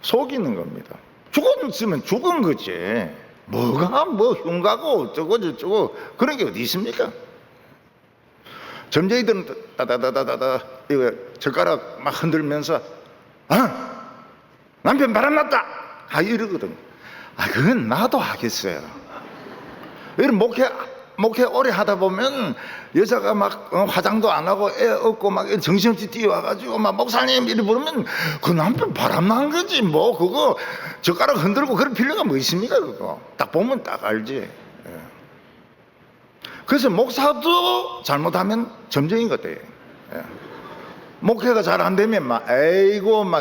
속이는 겁니다. 죽었으면 죽은 거지. 뭐가 흉가고 어쩌고 저쩌고 그런 게 어디 있습니까? 점쟁이들은 따다다다다다 이거 젓가락 막 흔들면서 남편 바람났다 이러거든. 그건 나도 하겠어요. 이런 목회 오래 하다 보면 여자가 막 화장도 안 하고 애 업고 막 정신없이 뛰어와가지고 막 목사님 이래 부르면 그 남편 바람난 거지. 뭐 그거 젓가락 흔들고 그럴 필요가 뭐 있습니까? 그거 딱 보면 딱 알지. 그래서 목사도 잘못하면 점쟁이 같아요. 목회가 잘 안 되면 막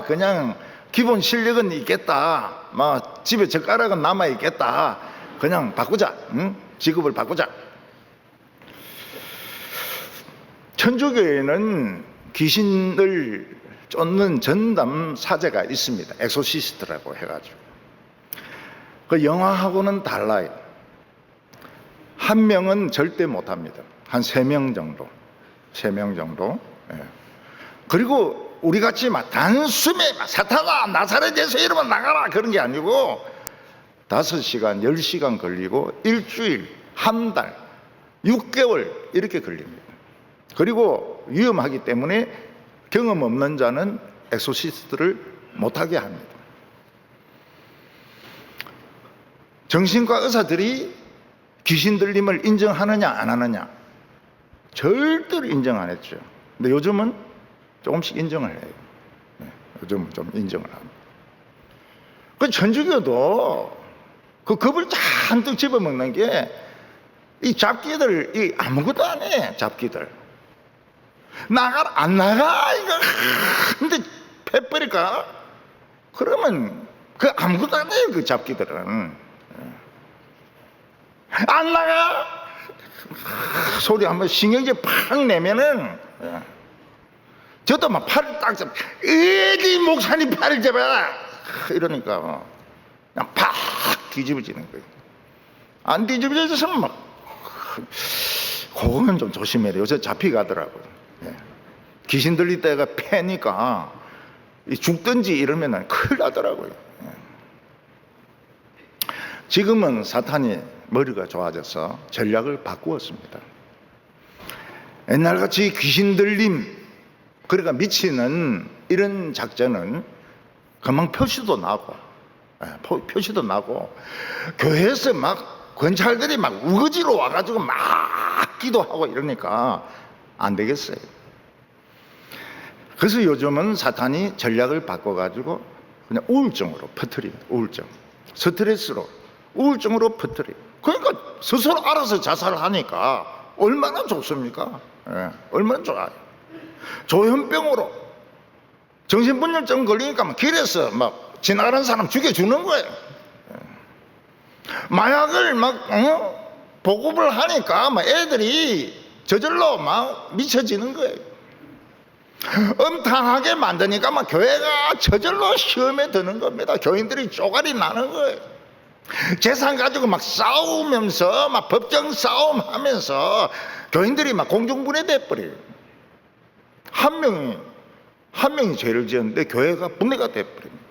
그냥 기본 실력은 있겠다. 막 집에 젓가락은 남아 있겠다. 그냥 바꾸자. 응? 직업을 바꾸자. 천주교에는 귀신을 쫓는 전담 사제가 있습니다. 엑소시스트라고 해가지고. 그 영화하고는 달라요. 한 명은 절대 못합니다. 한 3명 정도. 3명 정도. 예. 그리고 우리같이 막 단숨에 사탄아 나사렛에서 이러면 나가라 그런 게 아니고 5시간, 10시간 걸리고 일주일, 한 달, 6개월 이렇게 걸립니다. 그리고 위험하기 때문에 경험 없는 자는 엑소시스트를 못하게 합니다. 정신과 의사들이 귀신 들림을 인정하느냐 안 하느냐? 절대로 인정 안 했죠. 근데 요즘은 조금씩 인정을 해요. 요즘은 좀 인정을 합니다. 그 천주교도 그 겁을 잔뜩 집어먹는 게 이 잡기들 아무것도 안 해. 잡기들 안 나가 이거. 근데 패버릴까? 그러면 그 아무것도 안 해요. 그 잡기들은 안 나가. 소리 한번 신경질 팍 내면은 저도 막 팔을 딱 잡아. 어디 목사님 팔을 잡아 이러니까 그냥 팍 뒤집어지는 거예요. 안 뒤집어졌으면 막 그거는 좀 조심해야 돼요. 요새 잡혀가더라고요. 귀신 들릴 때가 패니까 죽든지 이러면 큰일 나더라고요. 지금은 사탄이 머리가 좋아져서 전략을 바꾸었습니다. 옛날같이 귀신 들림, 그러니까 미치는 이런 작전은 금방 표시도 나고 교회에서 막 권찰들이 막 우거지로 와가지고 막 기도하고 이러니까 안 되겠어요. 그래서 요즘은 사탄이 전략을 바꿔가지고 그냥 우울증으로 퍼뜨립니다. 우울증, 스트레스로 우울증으로 퍼뜨려. 그러니까 스스로 알아서 자살을 하니까 얼마나 좋습니까? 얼마나 좋아요. 조현병으로 정신분열증 걸리니까 막 길에서 막 지나가는 사람 죽여주는 거예요. 마약을 막 보급을 하니까 막 애들이 저절로 막 미쳐지는 거예요. 음탕하게 만드니까 막 교회가 저절로 시험에 드는 겁니다. 교인들이 쪼가리 나는 거예요. 재산 가지고 막 싸우면서 막 법정 싸움 하면서 교인들이 막 공중분해돼 버려요. 한 명이 죄를 지었는데 교회가 분해가 돼 버립니다.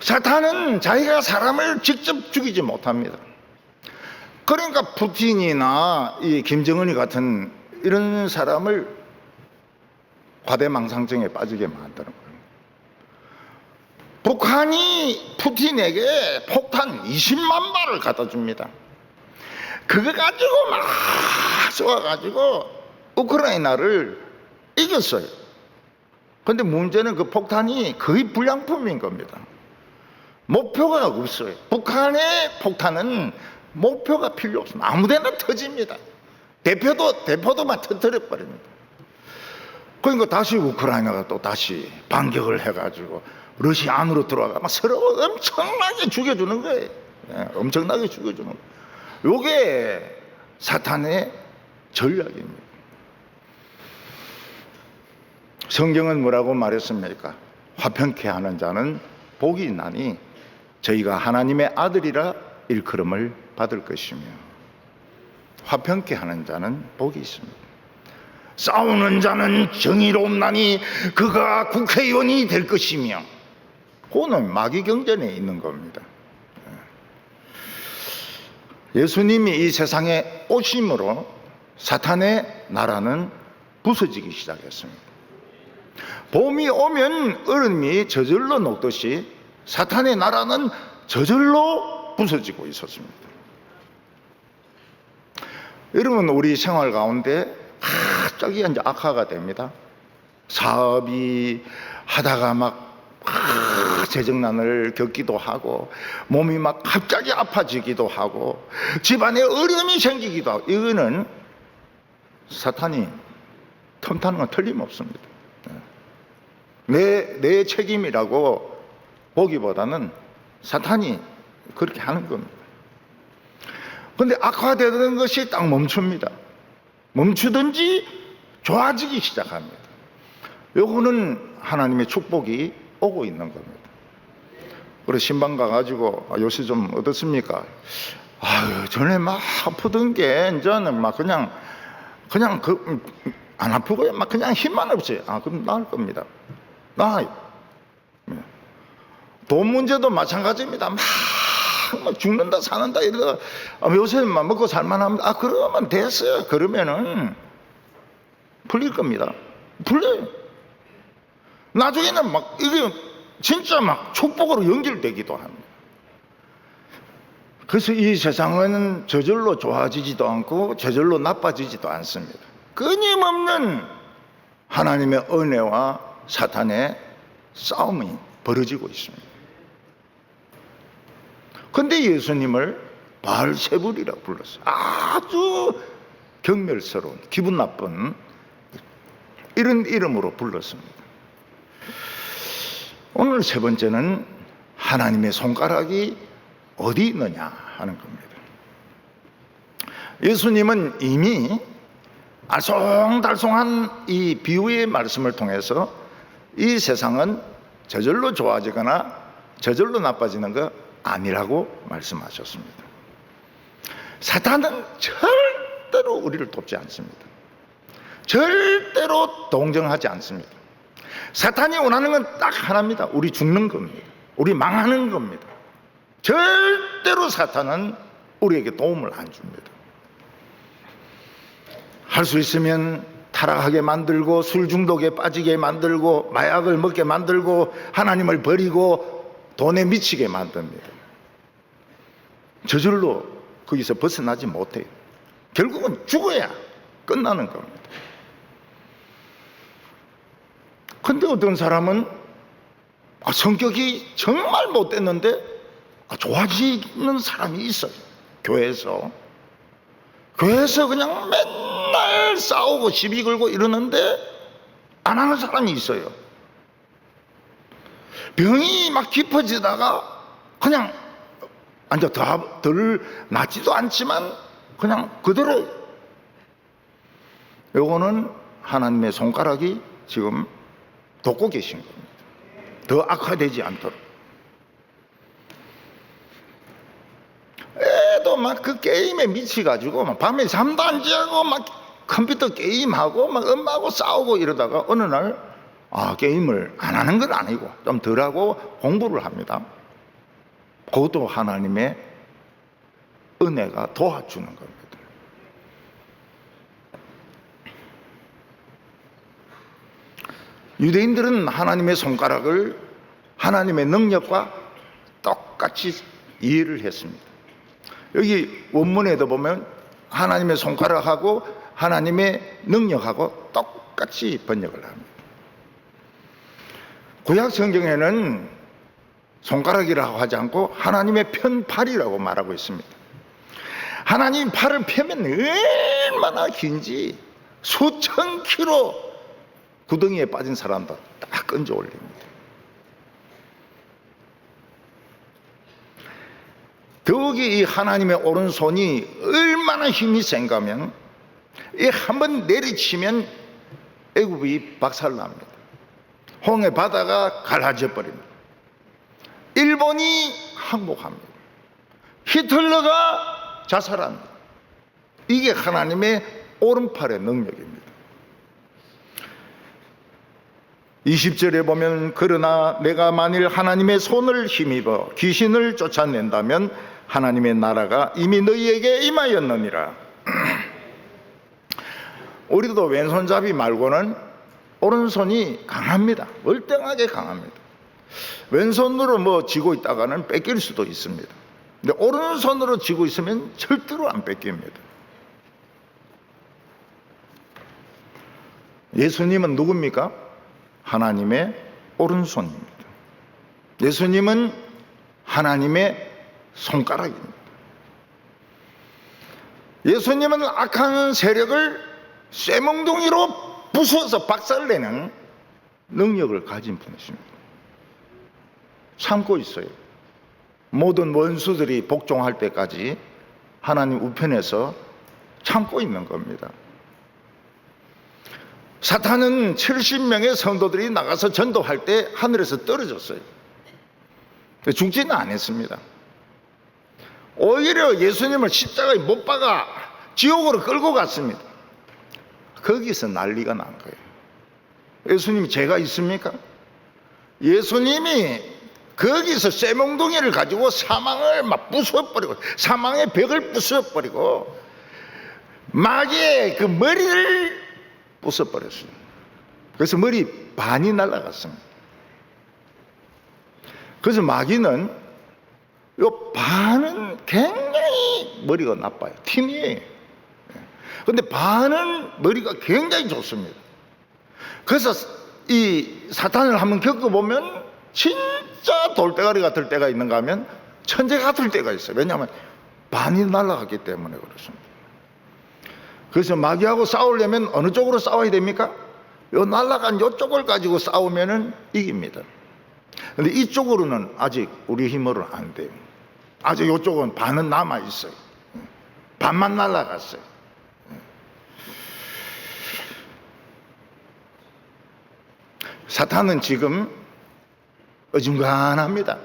사탄은 자기가 사람을 직접 죽이지 못합니다. 그러니까 푸틴이나 이 김정은이 같은 이런 사람을 과대망상증에 빠지게 만드는 거예요. 북한이 푸틴에게 폭탄 20만 발을 갖다 줍니다. 그거 가지고 막 쏘아가지고 우크라이나를 이겼어요. 근데 문제는 그 폭탄이 거의 불량품인 겁니다. 목표가 없어요. 북한의 폭탄은 목표가 필요 없습니다. 아무데나 터집니다. 대포도만 터뜨려 버립니다. 그러니까 다시 우크라이나가 또 다시 반격을 해가지고 러시아 안으로 들어가 막 서로 엄청나게 죽여주는 거예요. 엄청나게 죽여주는 거예요. 이게 사탄의 전략입니다. 성경은 뭐라고 말했습니까? 화평케 하는 자는 복이 있나니 저희가 하나님의 아들이라 일컬음을 받을 것이며, 화평케 하는 자는 복이 있습니다. 싸우는 자는 정의롭나니 그가 국회의원이 될 것이며, 그거는 마귀 경전에 있는 겁니다. 예수님이 이 세상에 오심으로 사탄의 나라는 부서지기 시작했습니다. 봄이 오면 얼음이 저절로 녹듯이 사탄의 나라는 저절로 부서지고 있었습니다. 여러분, 우리 생활 가운데 갑자기 이제 악화가 됩니다. 사업이 하다가 막 재정난을 겪기도 하고, 몸이 막 갑자기 아파지기도 하고, 집안에 어려움이 생기기도 하고, 이거는 사탄이 틈타는 건 틀림없습니다. 내 책임이라고 보기보다는 사탄이 그렇게 하는 겁니다. 그런데 악화되는 것이 딱 멈춥니다. 멈추든지 좋아지기 시작합니다. 요거는 하나님의 축복이 오고 있는 겁니다. 그래서 신방 가가지고 요새 좀 어떻습니까? 아유, 전에 막 아프던 게 이제는 막 그냥 안 아프고요. 막 그냥 힘만 없어요. 그럼 나을 겁니다. 나아요. 돈 문제도 마찬가지입니다. 막 죽는다 사는다 이러다가 요새는 막 먹고 살만합니다. 그러면 됐어요. 그러면은 풀릴 겁니다. 풀려요. 나중에는 막 이게 진짜 막 축복으로 연결되기도 합니다. 그래서 이 세상은 저절로 좋아지지도 않고 저절로 나빠지지도 않습니다. 끊임없는 하나님의 은혜와 사탄의 싸움이 벌어지고 있습니다. 근데 예수님을 바알세불이라고 불렀어요. 아주 경멸스러운, 기분 나쁜 이런 이름으로 불렀습니다. 오늘 세 번째는 하나님의 손가락이 어디 있느냐 하는 겁니다. 예수님은 이미 알쏭달쏭한 이 비유의 말씀을 통해서 이 세상은 저절로 좋아지거나 저절로 나빠지는 거 아니라고 말씀하셨습니다. 사탄은 절대로 우리를 돕지 않습니다. 절대로 동정하지 않습니다. 사탄이 원하는 건 딱 하나입니다. 우리 죽는 겁니다. 우리 망하는 겁니다. 절대로 사탄은 우리에게 도움을 안 줍니다. 할 수 있으면 타락하게 만들고, 술 중독에 빠지게 만들고, 마약을 먹게 만들고, 하나님을 버리고 돈에 미치게 만듭니다. 저절로 거기서 벗어나지 못해요. 결국은 죽어야 끝나는 겁니다. 근데 어떤 사람은 성격이 정말 못됐는데 좋아지는 사람이 있어요. 교회에서 그냥 맨날 싸우고 시비 걸고 이러는데 안 하는 사람이 있어요. 병이 막 깊어지다가 그냥 이제 덜 낫지도 않지만 그냥 그대로. 요거는 하나님의 손가락이 지금 돕고 계신 겁니다. 더 악화되지 않도록. 애도 막 그 게임에 미치가지고 막 밤에 잠도 안 자고 막 컴퓨터 게임하고 막 엄마하고 싸우고 이러다가 어느 날 게임을 안 하는 건 아니고 좀 덜하고 공부를 합니다. 그것도 하나님의 은혜가 도와주는 겁니다. 유대인들은 하나님의 손가락을 하나님의 능력과 똑같이 이해를 했습니다. 여기 원문에도 보면 하나님의 손가락하고 하나님의 능력하고 똑같이 번역을 합니다. 구약 성경에는 손가락이라고 하지 않고 하나님의 편팔이라고 말하고 있습니다. 하나님 팔을 펴면 얼마나 긴지 수천 킬로 구덩이에 빠진 사람도 딱 건져 올립니다. 더욱이 이 하나님의 오른손이 얼마나 힘이 센가면 이 한번 내리치면 애굽이 박살납니다. 홍해 바다가 갈라져 버립니다. 일본이 항복합니다. 히틀러가 자살합니다. 이게 하나님의 오른팔의 능력입니다. 20절에 보면 그러나 내가 만일 하나님의 손을 힘입어 귀신을 쫓아낸다면 하나님의 나라가 이미 너희에게 임하였느니라. 우리도 왼손잡이 말고는 오른손이 강합니다. 월등하게 강합니다. 왼손으로 뭐 쥐고 있다가는 뺏길 수도 있습니다. 근데 오른손으로 쥐고 있으면 절대로 안 뺏깁니다. 예수님은 누굽니까? 하나님의 오른손입니다. 예수님은 하나님의 손가락입니다. 예수님은 악한 세력을 쇠몽둥이로 부숴서 박살내는 능력을 가진 분이십니다. 참고 있어요. 모든 원수들이 복종할 때까지 하나님 우편에서 참고 있는 겁니다. 사탄은 70명의 성도들이 나가서 전도할 때 하늘에서 떨어졌어요. 죽지는 않았습니다. 오히려 예수님을 십자가에 못 박아 지옥으로 끌고 갔습니다. 거기서 난리가 난 거예요. 예수님이 죄가 있습니까? 예수님이 거기서 쇠몽둥이를 가지고 사망을 막 부숴버리고 사망의 벽을 부숴버리고 마귀의 그 머리를 부숴버렸어요. 그래서 머리 반이 날아갔습니다. 그래서 마귀는 요 반은 굉장히 머리가 나빠요. 팀이에요. 근데 반은 머리가 굉장히 좋습니다. 그래서 이 사탄을 한번 겪어보면 진짜 돌대가리 같을 때가 있는가 하면 천재 같을 때가 있어요. 왜냐하면 반이 날아갔기 때문에 그렇습니다. 그래서 마귀하고 싸우려면 어느 쪽으로 싸워야 됩니까? 요 날아간 요쪽을 가지고 싸우면은 이깁니다. 근데 이쪽으로는 아직 우리 힘으로는 안 돼요. 아직 요쪽은 반은 남아 있어요. 반만 날아갔어요. 사탄은 지금 어중간합니다.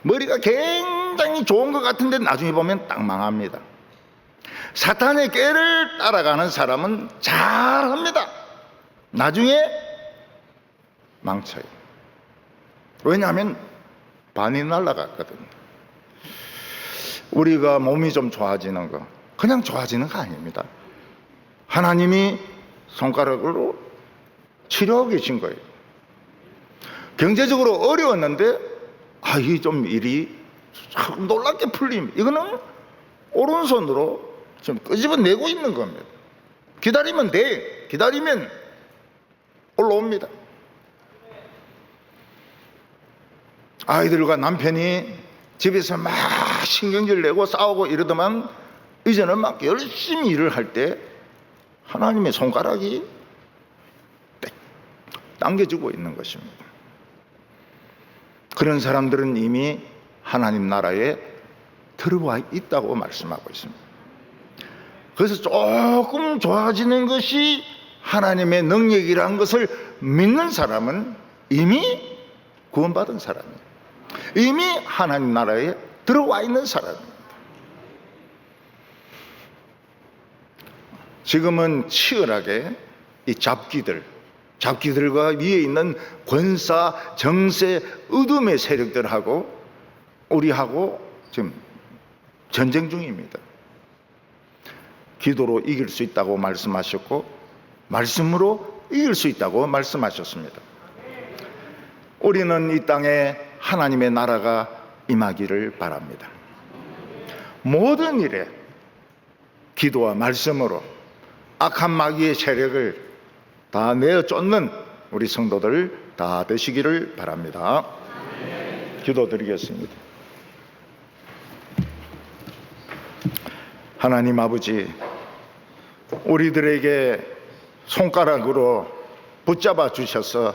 머리가 굉장히 좋은 것 같은데 나중에 보면 딱 망합니다. 사탄의 꾀를 따라가는 사람은 잘합니다. 나중에 망쳐요. 왜냐하면 반이 날아갔거든요. 우리가 몸이 좀 좋아지는 거 그냥 좋아지는 거 아닙니다. 하나님이 손가락으로 치료하고 계신 거예요. 경제적으로 어려웠는데 이게 좀 일이 참 놀랍게 풀립니다. 이거는 오른손으로 좀 끄집어내고 있는 겁니다. 기다리면 돼. 기다리면 올라옵니다. 아이들과 남편이 집에서 막 신경질 내고 싸우고 이러더만 이제는 막 열심히 일을 할 때 하나님의 손가락이 당겨주고 있는 것입니다. 그런 사람들은 이미 하나님 나라에 들어와 있다고 말씀하고 있습니다. 그래서 조금 좋아지는 것이 하나님의 능력이라는 것을 믿는 사람은 이미 구원받은 사람이에요. 이미 하나님 나라에 들어와 있는 사람입니다. 지금은 치열하게 이 잡기들과 위에 있는 권사, 정세, 어둠의 세력들하고 우리하고 지금 전쟁 중입니다. 기도로 이길 수 있다고 말씀하셨고 말씀으로 이길 수 있다고 말씀하셨습니다. 우리는 이 땅에 하나님의 나라가 임하기를 바랍니다. 모든 일에 기도와 말씀으로 악한 마귀의 세력을 다 내어 쫓는 우리 성도들 다 되시기를 바랍니다. 기도드리겠습니다. 하나님 아버지, 우리들에게 손가락으로 붙잡아 주셔서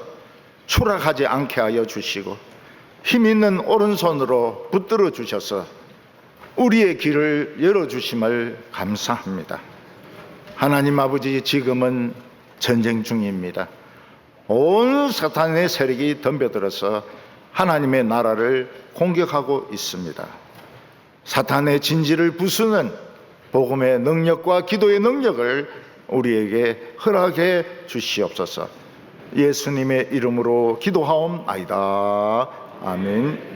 추락하지 않게 하여 주시고 힘 있는 오른손으로 붙들어 주셔서 우리의 길을 열어주심을 감사합니다. 하나님 아버지, 지금은 전쟁 중입니다. 온 사탄의 세력이 덤벼들어서 하나님의 나라를 공격하고 있습니다. 사탄의 진지를 부수는 복음의 능력과 기도의 능력을 우리에게 허락해 주시옵소서. 예수님의 이름으로 기도하옵나이다. 아멘.